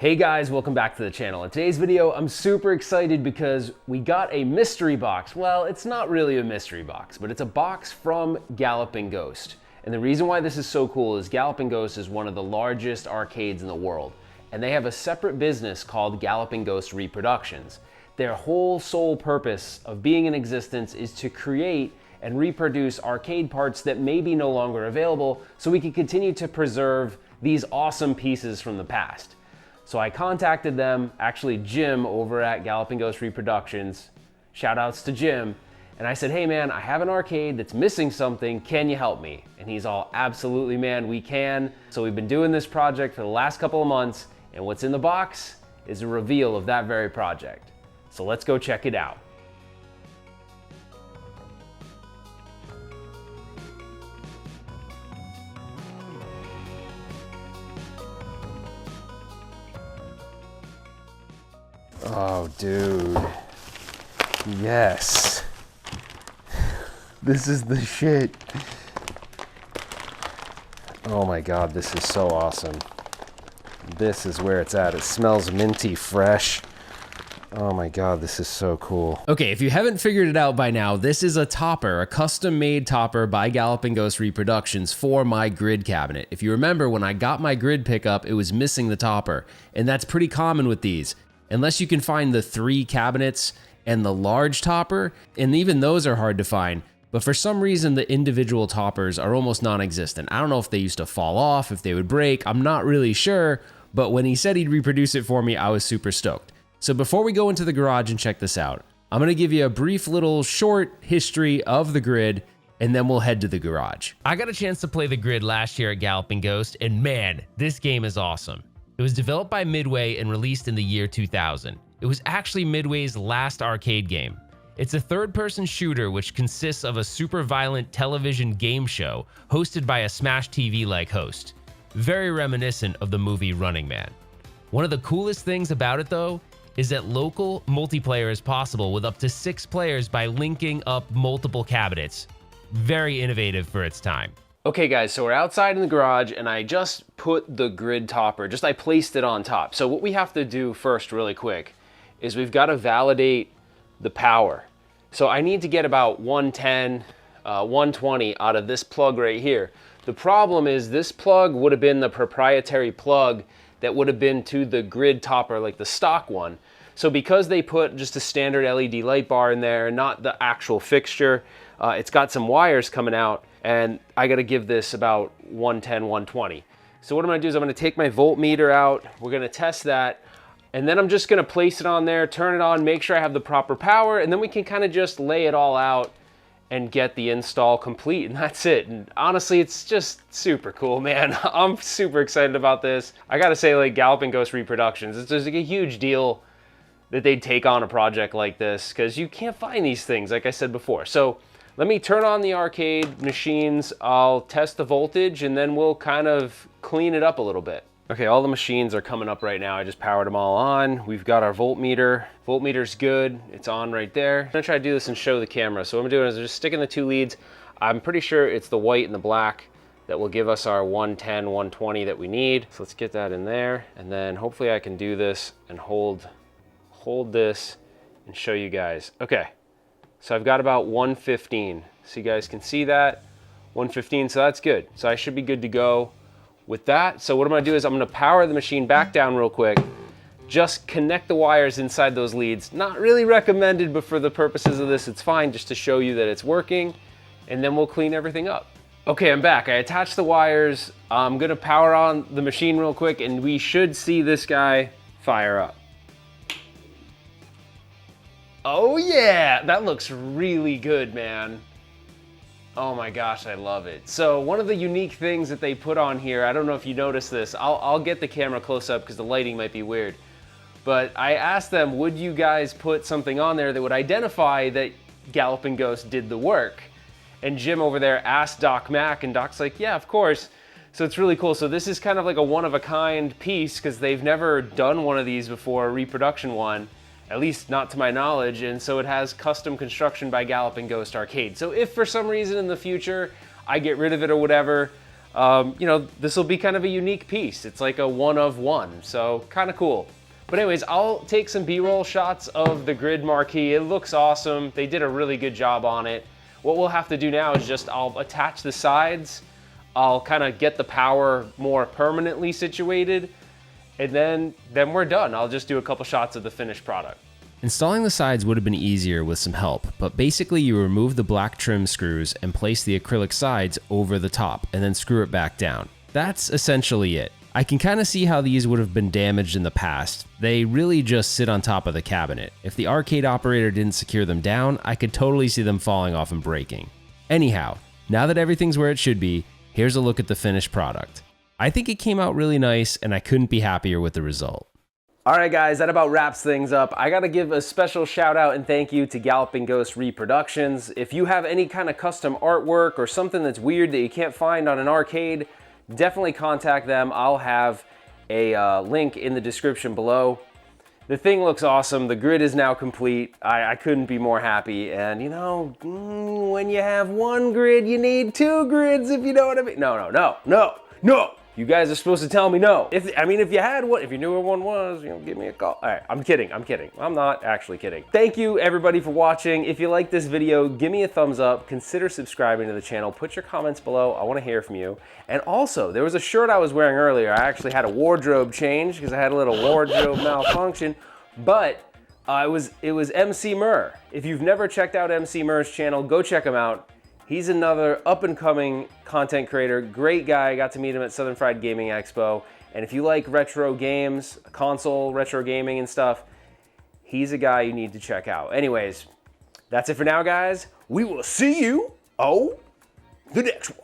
Hey guys, welcome back to the channel. In today's video, I'm super excited because we got a mystery box. Well, it's not really a mystery box, but it's a box from Galloping Ghost. And the reason why this is so cool is Galloping Ghost is one of the largest arcades in the world. And they have a separate business called Galloping Ghost Reproductions. Their whole sole purpose of being in existence is to create and reproduce arcade parts that may be no longer available so we can continue to preserve these awesome pieces from the past. So I contacted them, actually Jim over at Galloping Ghost Reproductions, shout outs to Jim, and I said, hey man, I have an arcade that's missing something, can you help me? And he's all, absolutely man, we can. So we've been doing this project for the last couple of months, and what's in the box is a reveal of that very project. So let's go check it out. Oh, dude. Yes. This is the shit. Oh my God, this is so awesome. This is where it's at. It smells minty fresh. Oh my God, this is so cool. Okay, if you haven't figured it out by now, this is a topper, a custom-made topper by Galloping Ghost Reproductions for my grid cabinet. If you remember, when I got my grid pickup, it was missing the topper, and that's pretty common with these. Unless you can find the 3 cabinets and the large topper, and even those are hard to find, but for some reason the individual toppers are almost non-existent. I don't know if they used to fall off, if they would break, I'm not really sure, but when he said he'd reproduce it for me, I was super stoked. So before we go into the garage and check this out, I'm gonna give you a brief little short history of the grid, and then we'll head to the garage. I got a chance to play the grid last year at Galloping Ghost, and man, this game is awesome. It was developed by Midway and released in the year 2000. It was actually Midway's last arcade game. It's a third-person shooter which consists of a super violent television game show hosted by a Smash TV-like host. Very reminiscent of the movie Running Man. One of the coolest things about it though is that local multiplayer is possible with up to 6 players by linking up multiple cabinets. Very innovative for its time. Okay guys, so we're outside in the garage and I just put the grid topper, I placed it on top. So what we have to do first really quick is we've got to validate the power. So I need to get about 110, 120 out of this plug right here. The problem is this plug would have been the proprietary plug that would have been to the grid topper, like the stock one. So because they put just a standard LED light bar in there, not the actual fixture, it's got some wires coming out, and I gotta give this about 110, 120. So what I'm gonna do is I'm gonna take my voltmeter out, we're gonna test that, and then I'm just gonna place it on there, turn it on, make sure I have the proper power, and then we can kind of just lay it all out and get the install complete, and that's it. And honestly, it's just super cool, man. I'm super excited about this. I gotta say, like, Galloping Ghost Reproductions, it's just like a huge deal that they'd take on a project like this, because you can't find these things, like I said before. So let me turn on the arcade machines, I'll test the voltage, and then we'll kind of clean it up a little bit. Okay, all the machines are coming up right now. I just powered them all on. We've got our voltmeter. Voltmeter's good, it's on right there. I'm gonna try to do this and show the camera. So what I'm doing is I'm just sticking the 2 leads. I'm pretty sure it's the white and the black that will give us our 110, 120 that we need. So let's get that in there, and then hopefully I can do this and hold this and show you guys. Okay. So I've got about 115. So you guys can see that, 115, so that's good. So I should be good to go with that. So what I'm gonna do is I'm gonna power the machine back down real quick, just connect the wires inside those leads. Not really recommended, but for the purposes of this, it's fine, just to show you that it's working, and then we'll clean everything up. Okay, I'm back. I attached the wires. I'm gonna power on the machine real quick, and we should see this guy fire up. Oh yeah, that looks really good, man. Oh my gosh, I love it. So one of the unique things that they put on here, I don't know if you noticed this, I'll get the camera close up because the lighting might be weird, but I asked them, would you guys put something on there that would identify that Galloping Ghost did the work? And Jim over there asked Doc Mack, and Doc's like, yeah, of course. So it's really cool. So this is kind of like a one-of-a-kind piece because they've never done one of these before, a reproduction one. At least not to my knowledge, and so it has custom construction by Galloping Ghost Arcade. So if for some reason in the future I get rid of it or whatever, you know, this will be kind of a unique piece. It's like a one of one, so kind of cool. But anyways, I'll take some B-roll shots of the grid marquee. It looks awesome. They did a really good job on it. What we'll have to do now is just, I'll attach the sides. I'll kind of get the power more permanently situated, and then we're done. I'll just do a couple shots of the finished product. Installing the sides would have been easier with some help, but basically you remove the black trim screws and place the acrylic sides over the top and then screw it back down. That's essentially it. I can kind of see how these would have been damaged in the past. They really just sit on top of the cabinet. If the arcade operator didn't secure them down, I could totally see them falling off and breaking. Anyhow, now that everything's where it should be, here's a look at the finished product. I think it came out really nice and I couldn't be happier with the result. All right guys, that about wraps things up. I gotta give a special shout out and thank you to Galloping Ghost Reproductions. If you have any kind of custom artwork or something that's weird that you can't find on an arcade, definitely contact them. I'll have a link in the description below. The thing looks awesome. The grid is now complete. I couldn't be more happy. And you know, when you have one grid, you need two grids, if you know what I mean. No. You guys are supposed to tell me no. If you had one, if you knew where one was, you know, give me a call. All right, I'm kidding. I'm not actually kidding. Thank you everybody for watching. If you like this video, give me a thumbs up, consider subscribing to the channel, put your comments below. I wanna hear from you. And also, there was a shirt I was wearing earlier. I actually had a wardrobe change because I had a little wardrobe malfunction, but it was MC Murr. If you've never checked out MC Murr's channel, go check him out. He's another up-and-coming content creator, great guy. I got to meet him at Southern Fried Gaming Expo. And if you like retro games, console retro gaming and stuff, he's a guy you need to check out. Anyways, that's it for now, guys. We will see you on the next one.